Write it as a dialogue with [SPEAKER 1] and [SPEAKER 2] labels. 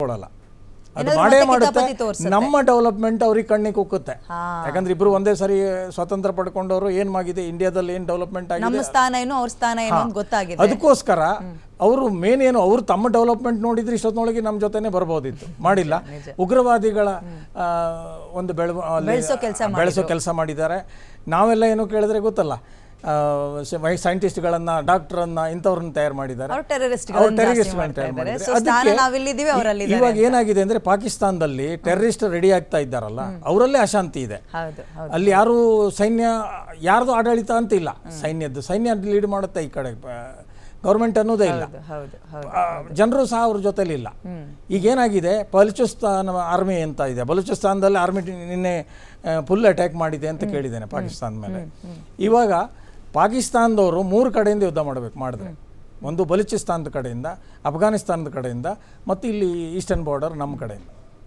[SPEAKER 1] ಕೊಡಲ್ಲ. ಅದು ಮಾಡೇ ಮಾಡುತ್ತೆ. ನಮ್ಮ ಡೆವಲಪ್ಮೆಂಟ್ ಅವ್ರಿಗೆ ಕಣ್ಣಿಗೆ ಕುಕ್ಕುತ್ತೆ. ಯಾಕಂದ್ರೆ ಇಬ್ರು ಒಂದೇ ಸರಿ ಸ್ವತಂತ್ರ ಪಡ್ಕೊಂಡವರು ಏನ್ಮಾಗಿದೆ, ಇಂಡಿಯಾದಲ್ಲಿ ಏನ್ ಡೆವಲಪ್ಮೆಂಟ್ ಆಗಿದೆ, ಅದಕ್ಕೋಸ್ಕರ ಅವರು ಮೇನ್ ಏನು, ಅವರು ತಮ್ಮ ಡೆವಲಪ್ಮೆಂಟ್ ನೋಡಿದ್ರೆ ಇಷ್ಟೊತ್ತಿನೊಳಗೆ ನಮ್ಮ ಜೊತೆನೆ ಬರ್ಬೋದಿತ್ತು, ಮಾಡಿಲ್ಲ. ಉಗ್ರವಾದಿಗಳ ಒಂದು ಬೆಳೆಸೋ ಕೆಲಸ ಮಾಡಿದ್ದಾರೆ. ನಾವೆಲ್ಲ ಏನು ಕೇಳಿದ್ರೆ ಗೊತ್ತಲ್ಲ, ಸೈಂಟಿಸ್ಟ್ಗಳನ್ನ, ಡಾಕ್ಟರನ್ನ, ಇಂಥವ್ರನ್ನ ತಯಾರು ಮಾಡಿದ್ದಾರೆ. ಇವಾಗ ಏನಾಗಿದೆ ಅಂದ್ರೆ ಪಾಕಿಸ್ತಾನದಲ್ಲಿ ಟೆರರಿಸ್ಟ್ ರೆಡಿ ಆಗ್ತಾ ಇದ್ದಾರಲ್ಲ, ಅವರಲ್ಲೇ ಅಶಾಂತಿ ಇದೆ. ಅಲ್ಲಿ ಯಾರು ಸೈನ್ಯ ಯಾರ್ದು ಆಡಳಿತ ಅಂತ ಇಲ್ಲ, ಸೈನ್ಯ ಲೀಡ್ ಮಾಡುತ್ತೆ, ಈ ಕಡೆ ಗೌರ್ಮೆಂಟ್ ಅನ್ನೋದೇ ಇಲ್ಲ, ಜನರು ಸಹ ಅವ್ರ ಜೊತೆಲಿ ಇಲ್ಲ. ಈಗ ಏನಾಗಿದೆ, ಬಲೂಚಿಸ್ತಾನ ಆರ್ಮಿ ಅಂತ ಇದೆ, ಬಲೂಚಿಸ್ತಾನದಲ್ಲಿ ಆರ್ಮಿ ನಿನ್ನೆ ಫುಲ್ ಅಟ್ಯಾಕ್ ಮಾಡಿದೆ ಅಂತ ಕೇಳಿದ್ದೇನೆ ಪಾಕಿಸ್ತಾನ ಮೇಲೆ. ಇವಾಗ ಪಾಕಿಸ್ತಾನದವರು 3 ಕಡೆಯಿಂದ ಯುದ್ಧ ಮಾಡಿದ್ರೆ, ಒಂದು ಬಲೂಚಿಸ್ತಾನದ ಕಡೆಯಿಂದ, ಅಫ್ಘಾನಿಸ್ತಾನದ ಕಡೆಯಿಂದ, ಮತ್ತು ಇಲ್ಲಿ ಈಸ್ಟರ್ನ್ ಬಾರ್ಡರ್ ನಮ್ಮ ಕಡೆಯಿಂದ.